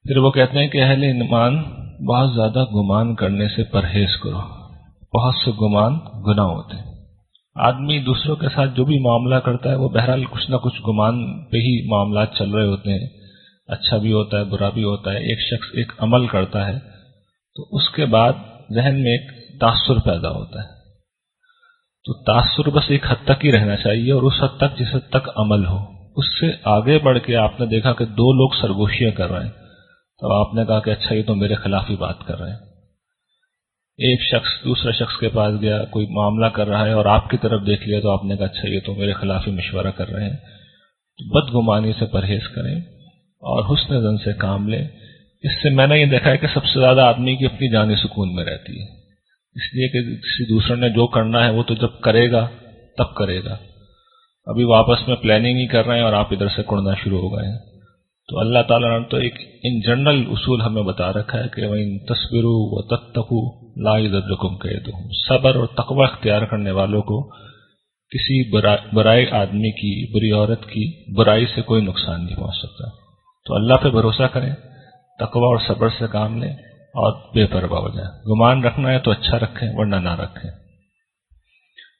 پھر وہ کہتے ہیں کہ اہل ایمان بہت زیادہ گمان کرنے سے پرہیز کرو، بہت سے گمان گناہ ہوتے ہیں۔ آدمی دوسروں کے ساتھ جو بھی معاملہ کرتا ہے وہ بہرحال کچھ نہ کچھ گمان پہ ہی معاملات چل رہے ہوتے ہیں، اچھا بھی ہوتا ہے برا بھی ہوتا ہے۔ ایک شخص ایک عمل کرتا ہے تو اس کے بعد ذہن میں ایک تاثر پیدا ہوتا ہے، تو تاثر بس ایک حد تک ہی رہنا چاہیے، اور اس حد تک جس حد تک عمل ہو۔ اس سے آگے بڑھ کے آپ نے دیکھا کہ دو لوگ سرگوشیاں کر رہے ہیں تو آپ نے کہا کہ اچھا یہ تو میرے خلاف ہی بات کر رہے ہیں۔ ایک شخص دوسرے شخص کے پاس گیا، کوئی معاملہ کر رہا ہے اور آپ کی طرف دیکھ لیا تو آپ نے کہا اچھا یہ تو میرے خلاف ہی مشورہ کر رہے ہیں۔ تو بدگمانی سے پرہیز کریں اور حسن ظن سے کام لیں۔ اس سے میں نے یہ دیکھا ہے کہ سب سے زیادہ آدمی کی اپنی جان سکون میں رہتی ہے، اس لیے کہ کسی دوسرے نے جو کرنا ہے وہ تو جب کرے گا تب کرے گا، ابھی وہ آپس میں پلاننگ ہی کر رہے ہیں اور آپ ادھر سے کڑنا شروع ہو گئے ہیں۔ تو اللہ تعالیٰ نے تو ایک ان جنرل اصول ہمیں بتا رکھا ہے کہ وَإِن تَصْبِرُوا وَتَتَّقُوا لَا يَضُرُّكُمْ كَيْدُهُمْ، صبر اور تقوی اختیار کرنے والوں کو کسی برائی آدمی کی، بری عورت کی برائی سے کوئی نقصان نہیں پہنچ سکتا۔ تو اللہ پہ بھروسہ کریں، تقوی اور صبر سے کام لیں اور بے پرواہ ہو جائیں۔ گمان رکھنا ہے تو اچھا رکھیں ورنہ نہ رکھیں،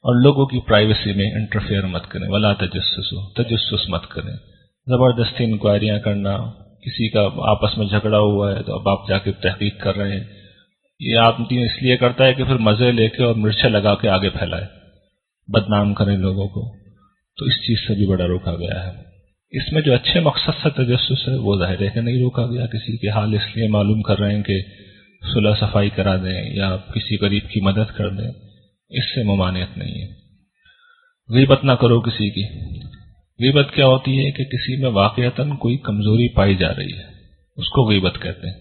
اور لوگوں کی پرائیویسی میں انٹرفیئر مت کریں، ولا تجسسوا، تجسس مت کریں، زبردستی انکوائریاں کرنا، کسی کا آپس میں جھگڑا ہوا ہے تو اب آپ جا کے تحقیق کر رہے ہیں، یہ آدمی اس لیے کرتا ہے کہ پھر مزے لے کے اور مرچیں لگا کے آگے پھیلائے، بدنام کریں لوگوں کو، تو اس چیز سے بھی بڑا روکا گیا ہے۔ اس میں جو اچھے مقصد سے تجسس ہے وہ ظاہر ہے کہ نہیں روکا گیا، کسی کے حال اس لیے معلوم کر رہے ہیں کہ صلح صفائی کرا دیں یا کسی غریب کی مدد کر دیں، اس سے ممانعت نہیں ہے۔ غیبت نہ کرو کسی کی۔ غیبت کیا ہوتی ہے کہ کسی میں واقعتاً کوئی کمزوری پائی جا رہی ہے، اس کو غیبت کہتے ہیں۔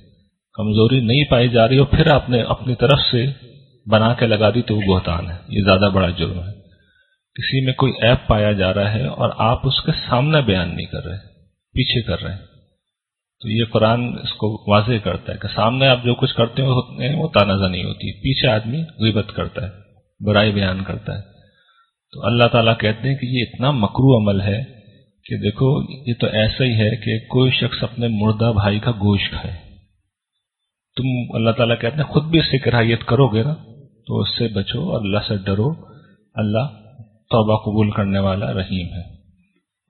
کمزوری نہیں پائی جا رہی اور پھر آپ نے اپنی طرف سے بنا کے لگا دی تو وہ بہتان ہے، یہ زیادہ بڑا جرم ہے۔ کسی میں کوئی عیب پایا جا رہا ہے اور آپ اس کے سامنے بیان نہیں کر رہے، پیچھے کر رہے ہیں، تو یہ قرآن اس کو واضح کرتا ہے کہ سامنے آپ جو کچھ کرتے ہیں وہ تانازہ نہیں ہوتی، پیچھے آدمی غیبت کرتا ہے، برائی بیان کرتا ہے۔ تو اللہ تعالیٰ کہتے ہیں کہ یہ اتنا مکروہ عمل ہے کہ دیکھو یہ تو ایسا ہی ہے کہ کوئی شخص اپنے مردہ بھائی کا گوشت کھائے، تم اللہ تعالیٰ کہتے ہیں خود بھی اس سے کراہیت کرو گے نا تو اس سے بچو اور اللہ سے ڈرو، اللہ توبہ قبول کرنے والا رحیم ہے۔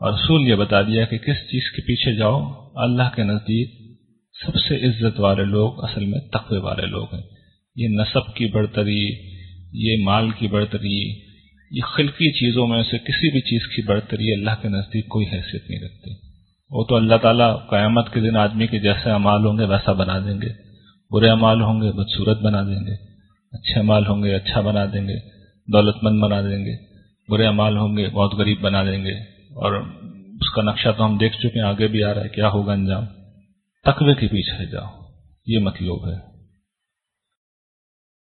اور رسول یہ بتا دیا کہ کس چیز کے پیچھے جاؤ، اللہ کے نزدیک سب سے عزت والے لوگ اصل میں تقوی والے لوگ ہیں۔ یہ نسب کی برتری، یہ مال کی برتری، یہ خلقی چیزوں میں سے کسی بھی چیز کی برتری اللہ کے نزدیک کوئی حیثیت نہیں رکھتی۔ وہ تو اللہ تعالیٰ قیامت کے دن آدمی کے جیسے اعمال ہوں گے ویسا بنا دیں گے، برے اعمال ہوں گے بدصورت بنا دیں گے، اچھے اعمال ہوں گے اچھا بنا دیں گے، دولت مند بنا دیں گے، برے اعمال ہوں گے بہت غریب بنا دیں گے، اور اس کا نقشہ تو ہم دیکھ چکے ہیں، آگے بھی آ رہا ہے کیا ہوگا انجام۔ تقوی کے پیچھے جاؤ، یہ مطلوب ہے۔